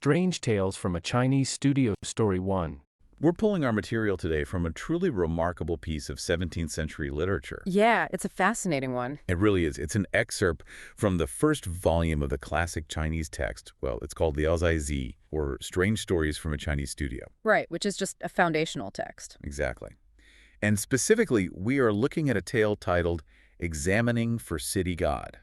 Strange Tales from a Chinese Studio Story 1. We're pulling our material today from a truly remarkable piece of 17th century literature. Yeah, it's a fascinating one. It really is. It's an excerpt from the first volume of the classic Chinese text. Well, it's called Liao Zai Zi, or Strange Stories from a Chinese Studio. Right, which is just a foundational text. Exactly. And specifically, we are looking at a tale titled Examining for City God.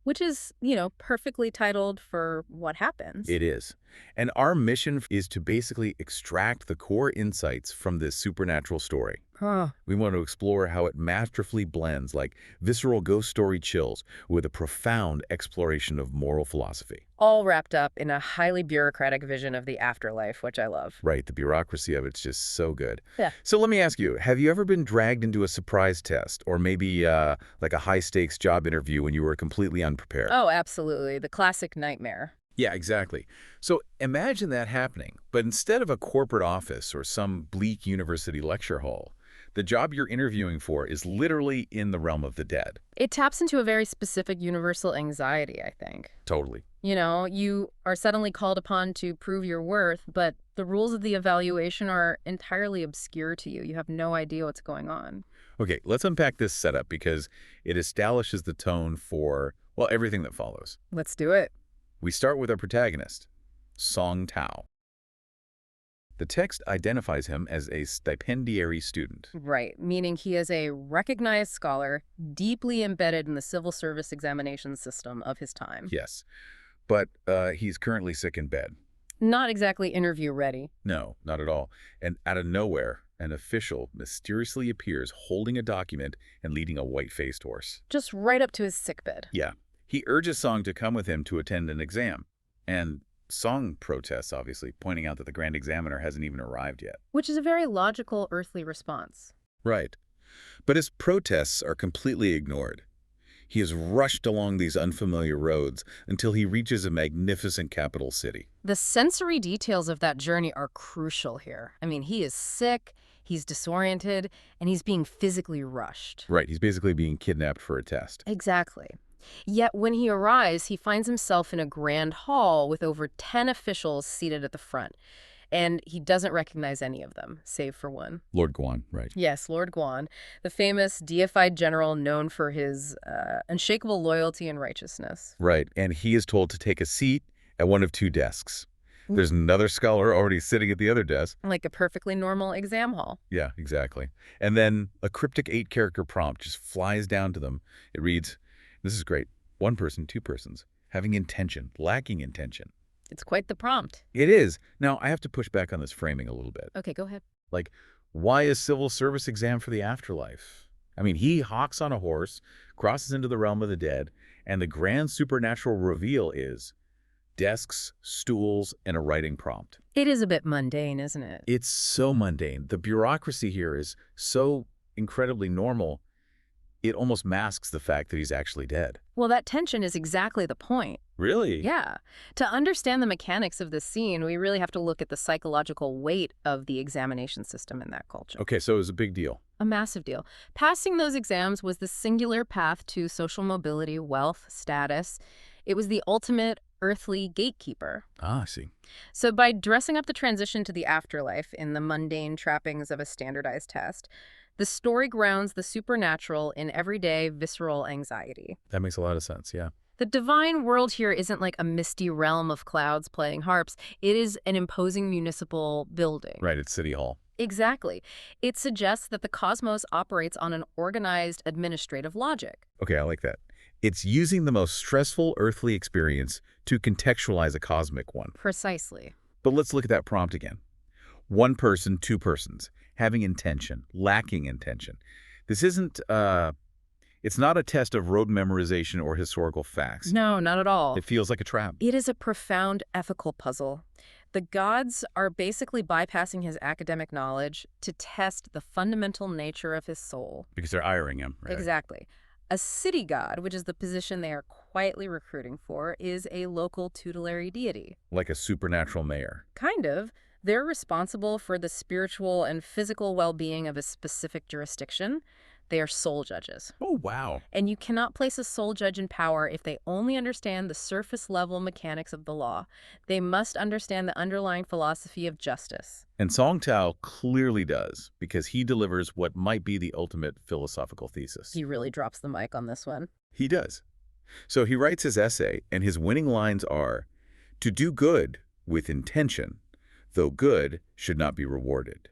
Which is, perfectly titled for what happens. It is. And our mission is to basically extract the core insights from this supernatural story. Huh. We want to explore how it masterfully blends like visceral ghost story chills with a profound exploration of moral philosophy. All wrapped up in a highly bureaucratic vision of the afterlife, which I love. Right, the bureaucracy of it's just so good. Yeah. So let me ask you, have you ever been dragged into a surprise test or maybe like a high-stakes job interview when you were completely unprepared? Oh, absolutely. The classic nightmare. Yeah, exactly. So imagine that happening, but instead of a corporate office or some bleak university lecture hall, the job you're interviewing for is literally in the realm of the dead. It taps into a very specific universal anxiety, I think. Totally. You are suddenly called upon to prove your worth, but the rules of the evaluation are entirely obscure to you. You have no idea what's going on. Okay, let's unpack this setup because it establishes the tone for, well, everything that follows. Let's do it. We start with our protagonist, Song Tao. The text identifies him as a stipendiary student. Right, meaning he is a recognized scholar, deeply embedded in the civil service examination system of his time. Yes, but he's currently sick in bed. Not exactly interview ready. No, not at all. And out of nowhere, an official mysteriously appears holding a document and leading a white-faced horse. Just right up to his sickbed. Yeah. He urges Song to come with him to attend an exam. And Song protests, obviously, pointing out that the Grand Examiner hasn't even arrived yet. Which is a very logical earthly response. Right. But his protests are completely ignored. He is rushed along these unfamiliar roads until he reaches a magnificent capital city. The sensory details of that journey are crucial here. I mean, he is sick, he's disoriented, and he's being physically rushed. Right. He's basically being kidnapped for a test. Exactly. Yet when he arrives, he finds himself in a grand hall with over 10 officials seated at the front. And he doesn't recognize any of them, save for one. Lord Guan, right. Yes, Lord Guan, the famous deified general known for his unshakable loyalty and righteousness. Right. And he is told to take a seat at one of two desks. There's another scholar already sitting at the other desk. Like a perfectly normal exam hall. Yeah, exactly. And then a cryptic 8-character prompt just flies down to them. It reads, this is great, one person, two persons, having intention, lacking intention. It's quite the prompt. It is. Now, I have to push back on this framing a little bit. Okay, go ahead. Like, why a civil service exam for the afterlife? I mean, he hawks on a horse, crosses into the realm of the dead, and the grand supernatural reveal is desks, stools, and a writing prompt. It is a bit mundane, isn't it? It's so mundane. The bureaucracy here is so incredibly normal, it almost masks the fact that he's actually dead. Well, that tension is exactly the point. Really? Yeah. To understand the mechanics of this scene, we really have to look at the psychological weight of the examination system in that culture. Okay, so it was a big deal. A massive deal. Passing those exams was the singular path to social mobility, wealth, status. It was the ultimate earthly gatekeeper. Ah, I see. So by dressing up the transition to the afterlife in the mundane trappings of a standardized test, the story grounds the supernatural in everyday visceral anxiety. That makes a lot of sense, yeah. The divine world here isn't like a misty realm of clouds playing harps. It is an imposing municipal building. Right, it's City Hall. Exactly. It suggests that the cosmos operates on an organized administrative logic. Okay, I like that. It's using the most stressful earthly experience to contextualize a cosmic one. Precisely. But let's look at that prompt again. One person, two persons, having intention, lacking intention. This isn't, it's not a test of rote memorization or historical facts. No, not at all. It feels like a trap. It is a profound ethical puzzle. The gods are basically bypassing his academic knowledge to test the fundamental nature of his soul. Because they're hiring him, right? Exactly. A city god, which is the position they are quietly recruiting for, is a local tutelary deity. Like a supernatural mayor. Kind of. They're responsible for the spiritual and physical well-being of a specific jurisdiction. They are soul judges. Oh, wow. And you cannot place a soul judge in power if they only understand the surface-level mechanics of the law. They must understand the underlying philosophy of justice. And Song Tao clearly does, because he delivers what might be the ultimate philosophical thesis. He really drops the mic on this one. He does. So he writes his essay, and his winning lines are, "To do good with intention, though good should not be rewarded.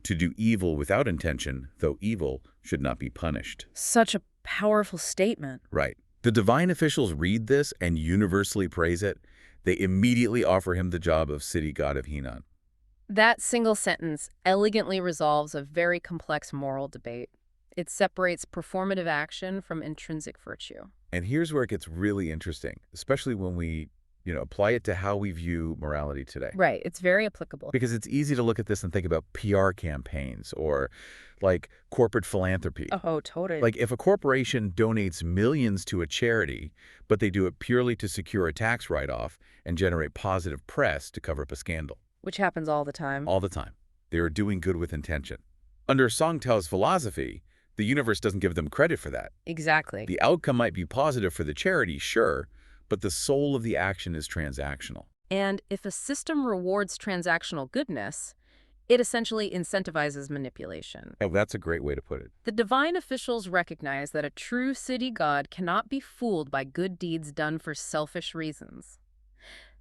To do evil without intention, though evil should not be punished." Such a powerful statement. Right. The divine officials read this and universally praise it. They immediately offer him the job of city god of Henan. That single sentence elegantly resolves a very complex moral debate. It separates performative action from intrinsic virtue. And here's where it gets really interesting, especially when we, apply it to how we view morality today. Right, it's very applicable. Because it's easy to look at this and think about PR campaigns or like corporate philanthropy. Oh, totally. Like if a corporation donates millions to a charity, but they do it purely to secure a tax write-off and generate positive press to cover up a scandal. Which happens all the time. All the time. They are doing good with intention. Under Song Tao's philosophy, the universe doesn't give them credit for that. Exactly. The outcome might be positive for the charity, sure, but the soul of the action is transactional. And if a system rewards transactional goodness, it essentially incentivizes manipulation. Oh, that's a great way to put it. The divine officials recognize that a true city god cannot be fooled by good deeds done for selfish reasons.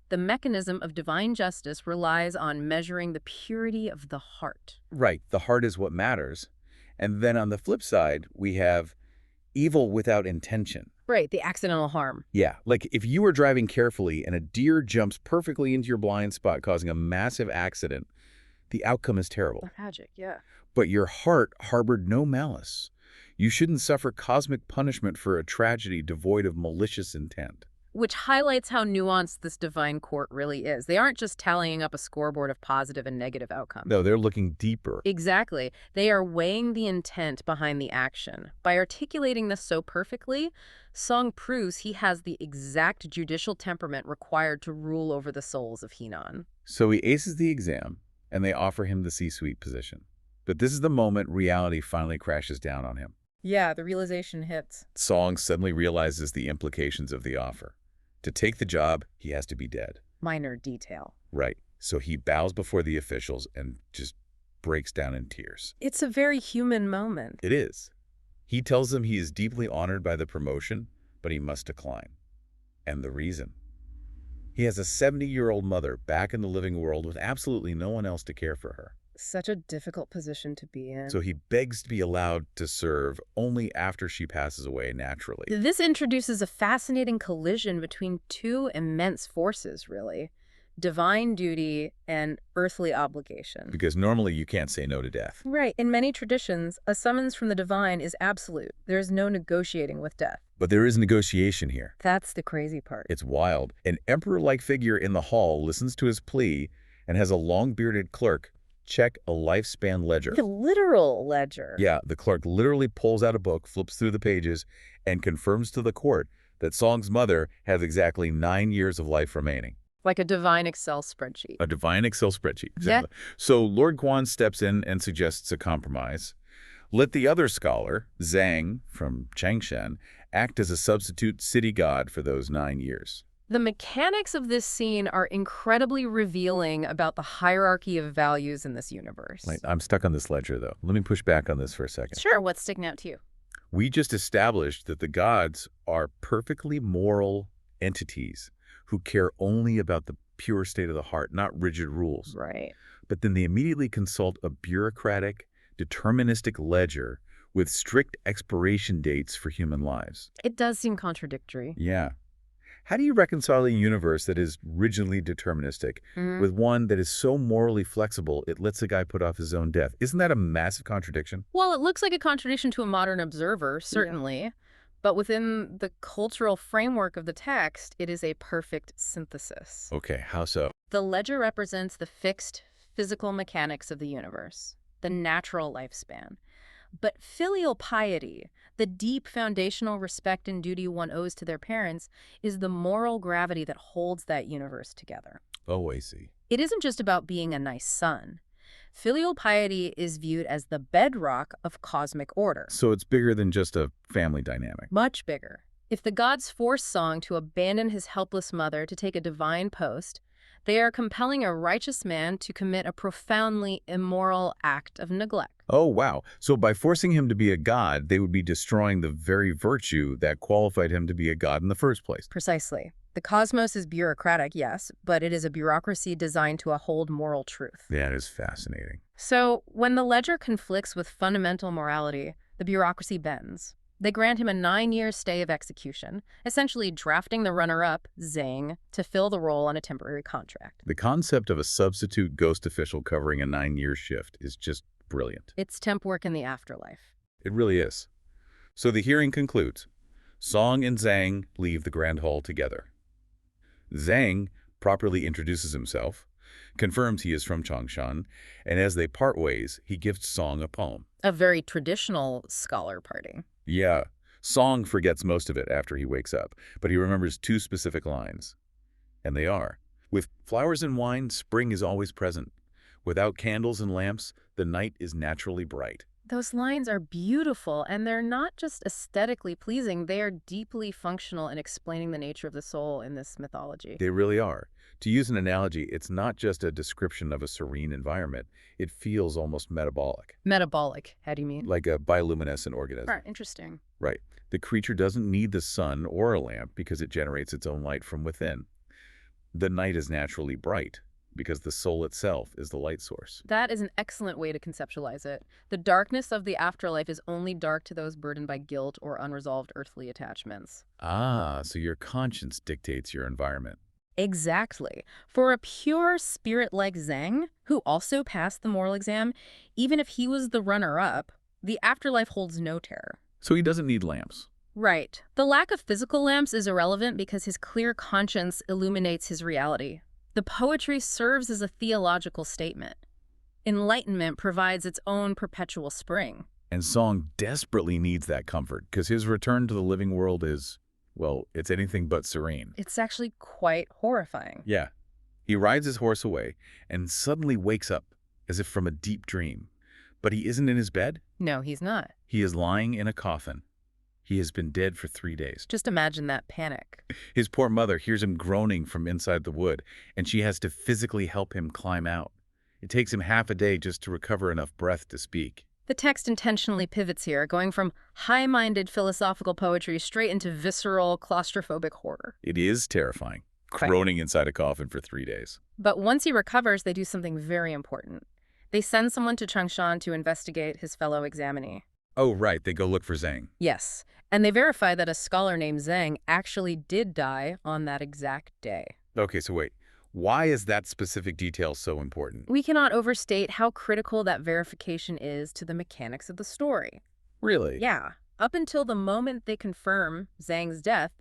The mechanism of divine justice relies on measuring the purity of the heart. Right, the heart is what matters. And then on the flip side, we have evil without intention. Right, the accidental harm. Yeah, like if you were driving carefully and a deer jumps perfectly into your blind spot, causing a massive accident, the outcome is terrible. Tragic, yeah. But your heart harbored no malice. You shouldn't suffer cosmic punishment for a tragedy devoid of malicious intent. Which highlights how nuanced this divine court really is. They aren't just tallying up a scoreboard of positive and negative outcomes. No, they're looking deeper. Exactly. They are weighing the intent behind the action. By articulating this so perfectly, Song proves he has the exact judicial temperament required to rule over the souls of Henan. So he aces the exam, and they offer him the C-suite position. But this is the moment reality finally crashes down on him. Yeah, the realization hits. Song suddenly realizes the implications of the offer. To take the job, he has to be dead. Minor detail. Right. So he bows before the officials and just breaks down in tears. It's a very human moment. It is. He tells them he is deeply honored by the promotion, but he must decline. And the reason? He has a 70-year-old mother back in the living world with absolutely no one else to care for her. Such a difficult position to be in. So he begs to be allowed to serve only after she passes away naturally. This introduces a fascinating collision between two immense forces, really. Divine duty and earthly obligation. Because normally you can't say no to death. Right. In many traditions, a summons from the divine is absolute. There is no negotiating with death. But there is negotiation here. That's the crazy part. It's wild. An emperor-like figure in the hall listens to his plea and has a long-bearded clerk check a lifespan ledger. The literal ledger. Yeah, the clerk literally pulls out a book, flips through the pages, and confirms to the court that Song's mother has exactly 9 years of life remaining. Like a divine Excel spreadsheet. A divine Excel spreadsheet. Exactly. Yeah. So Lord Guan steps in and suggests a compromise. Let the other scholar, Zhang from Changshan, act as a substitute city god for those 9 years. The mechanics of this scene are incredibly revealing about the hierarchy of values in this universe. I'm stuck on this ledger, though. Let me push back on this for a second. Sure, what's sticking out to you? We just established that the gods are perfectly moral entities who care only about the pure state of the heart, not rigid rules. Right. But then they immediately consult a bureaucratic, deterministic ledger with strict expiration dates for human lives. It does seem contradictory. Yeah. How do you reconcile a universe that is rigidly deterministic with one that is so morally flexible it lets a guy put off his own death? Isn't that a massive contradiction? Well, it looks like a contradiction to a modern observer, certainly. Yeah. But within the cultural framework of the text, it is a perfect synthesis. Okay, how so? The ledger represents the fixed physical mechanics of the universe, the natural lifespan. But filial piety, the deep foundational respect and duty one owes to their parents, is the moral gravity that holds that universe together. Oh, I see. It isn't just about being a nice son. Filial piety is viewed as the bedrock of cosmic order. So it's bigger than just a family dynamic. Much bigger. If the gods force Song to abandon his helpless mother to take a divine post, they are compelling a righteous man to commit a profoundly immoral act of neglect. Oh, wow. So by forcing him to be a god, they would be destroying the very virtue that qualified him to be a god in the first place. Precisely. The cosmos is bureaucratic, yes, but it is a bureaucracy designed to uphold moral truth. That is fascinating. So, when the ledger conflicts with fundamental morality, the bureaucracy bends. They grant him a 9-year stay of execution, essentially drafting the runner-up, Zhang, to fill the role on a temporary contract. The concept of a substitute ghost official covering a 9-year shift is just brilliant. It's temp work in the afterlife. It really is. So the hearing concludes. Song and Zhang leave the Grand Hall together. Zhang properly introduces himself, confirms he is from Changshan, and as they part ways, he gives Song a poem. A very traditional scholar parting. Yeah, Song forgets most of it after he wakes up, but he remembers 2 specific lines. And they are, "With flowers and wine, spring is always present. Without candles and lamps, the night is naturally bright." Those lines are beautiful, and they're not just aesthetically pleasing, they are deeply functional in explaining the nature of the soul in this mythology. They really are. To use an analogy, it's not just a description of a serene environment. It feels almost metabolic, Metabolic, how do you mean? like a bioluminescent organism. Right, interesting. Right. The creature doesn't need the sun or a lamp because it generates its own light from within. The night is naturally bright because the soul itself is the light source. That is an excellent way to conceptualize it. The darkness of the afterlife is only dark to those burdened by guilt or unresolved earthly attachments. Ah, so your conscience dictates your environment. Exactly. For a pure spirit like Zhang, who also passed the moral exam, even if he was the runner-up, the afterlife holds no terror. So he doesn't need lamps. Right. The lack of physical lamps is irrelevant because his clear conscience illuminates his reality. The poetry serves as a theological statement. Enlightenment provides its own perpetual spring. And Song desperately needs that comfort because his return to the living world is, well, it's anything but serene. It's actually quite horrifying. Yeah. He rides his horse away and suddenly wakes up as if from a deep dream. But he isn't in his bed. No, he's not. He is lying in a coffin. He has been dead for 3 days. Just imagine that panic. His poor mother hears him groaning from inside the wood, and she has to physically help him climb out. It takes him half a day just to recover enough breath to speak. The text intentionally pivots here, going from high-minded philosophical poetry straight into visceral, claustrophobic horror. It is terrifying, Quite. groaning inside a coffin for 3 days. But once he recovers, they do something very important. They send someone to Changshan to investigate his fellow examinee. Oh, right, they go look for Zhang. Yes, and they verify that a scholar named Zhang actually did die on that exact day. Okay, so wait. Why is that specific detail so important? We cannot overstate how critical that verification is to the mechanics of the story. Really? Yeah, up until the moment they confirm Zhang's death,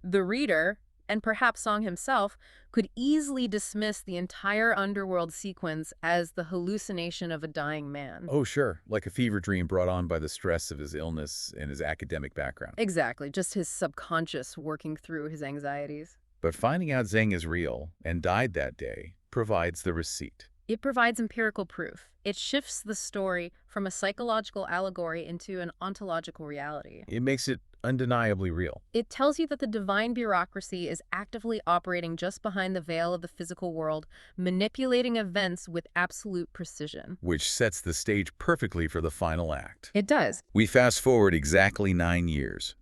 the reader, and perhaps Song himself, could easily dismiss the entire underworld sequence as the hallucination of a dying man. Oh, sure. Like a fever dream brought on by the stress of his illness and his academic background. Exactly, just his subconscious working through his anxieties. But finding out Zhang is real and died that day provides the receipt. It provides empirical proof. It shifts the story from a psychological allegory into an ontological reality. It makes it undeniably real. It tells you that the divine bureaucracy is actively operating just behind the veil of the physical world, manipulating events with absolute precision. Which sets the stage perfectly for the final act. It does. We fast forward exactly 9 years.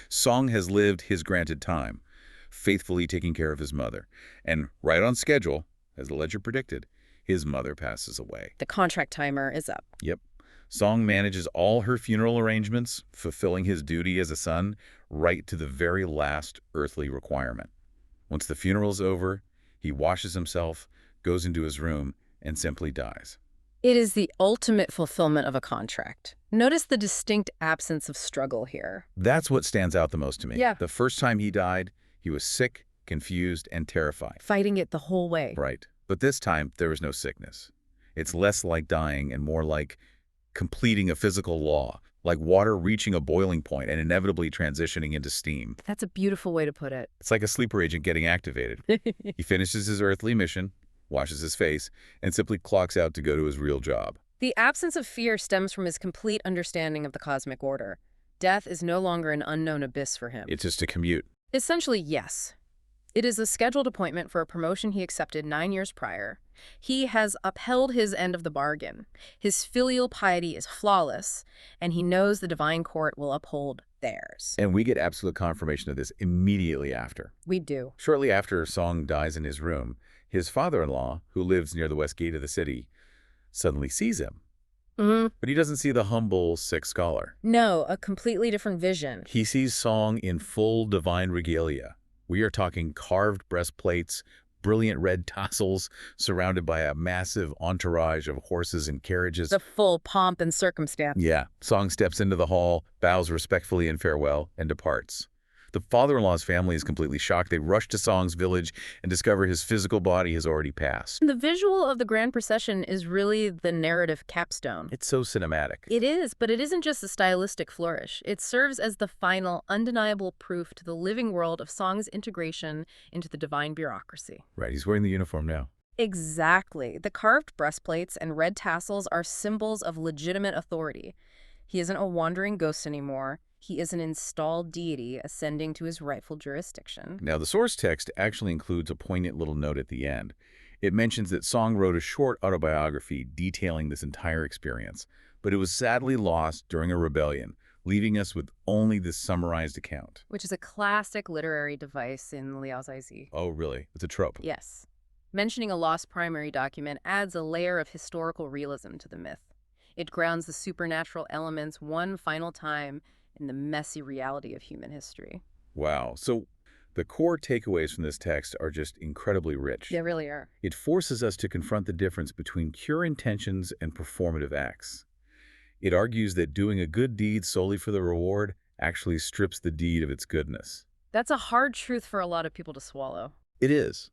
Song has lived his granted time, faithfully taking care of his mother. And right on schedule, as the ledger predicted, his mother passes away. The contract timer is up. Yep. Song manages all her funeral arrangements, fulfilling his duty as a son right to the very last earthly requirement. Once the funeral's over, he washes himself, goes into his room, and simply dies. It is the ultimate fulfillment of a contract. Notice the distinct absence of struggle here. That's what stands out the most to me. Yeah. The first time he died, he was sick, confused, and terrified. Fighting it the whole way. Right. But this time, there was no sickness. It's less like dying and more like completing a physical law, like water reaching a boiling point and inevitably transitioning into steam. That's a beautiful way to put it. It's like a sleeper agent getting activated. He finishes his earthly mission, washes his face, and simply clocks out to go to his real job. The absence of fear stems from his complete understanding of the cosmic order. Death is no longer an unknown abyss for him. It's just a commute. Essentially, yes. It is a scheduled appointment for a promotion he accepted 9 years prior. He has upheld his end of the bargain. His filial piety is flawless, and he knows the divine court will uphold theirs. And we get absolute confirmation of this immediately after. We do. Shortly after Song dies in his room, his father-in-law, who lives near the west gate of the city, suddenly sees him. But he doesn't see the humble, sick scholar. No, a completely different vision. He sees Song in full divine regalia. We are talking carved breastplates, brilliant red tassels, surrounded by a massive entourage of horses and carriages. The full pomp and circumstance. Yeah. Song steps into the hall, bows respectfully in farewell, and departs. The father-in-law's family is completely shocked. They rush to Song's village and discover his physical body has already passed. The visual of the grand procession is really the narrative capstone. It's so cinematic. It is, but it isn't just a stylistic flourish. It serves as the final, undeniable proof to the living world of Song's integration into the divine bureaucracy. Right, he's wearing the uniform now. Exactly. The carved breastplates and red tassels are symbols of legitimate authority. He isn't a wandering ghost anymore. He is an installed deity ascending to his rightful jurisdiction. Now, the source text actually includes a poignant little note at the end. It mentions that Song wrote a short autobiography detailing this entire experience, but it was sadly lost during a rebellion, leaving us with only this summarized account. Which is a classic literary device in Liao Zaizi. Oh, really? It's a trope. Yes. Mentioning a lost primary document adds a layer of historical realism to the myth. It grounds the supernatural elements one final time in the messy reality of human history. Wow. So the core takeaways from this text are just incredibly rich. They really are. It forces us to confront the difference between pure intentions and performative acts. It argues that doing a good deed solely for the reward actually strips the deed of its goodness. That's a hard truth for a lot of people to swallow. It is.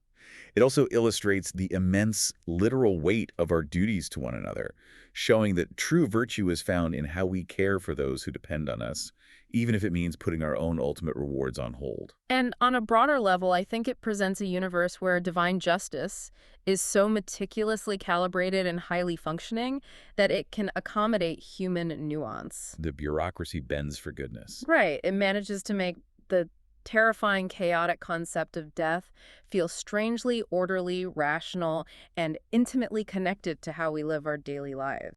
It also illustrates the immense literal weight of our duties to one another, showing that true virtue is found in how we care for those who depend on us, even if it means putting our own ultimate rewards on hold. And on a broader level, I think it presents a universe where divine justice is so meticulously calibrated and highly functioning that it can accommodate human nuance. The bureaucracy bends for goodness. Right. It manages to make the terrifying, chaotic concept of death feel strangely orderly, rational, and intimately connected to how we live our daily lives.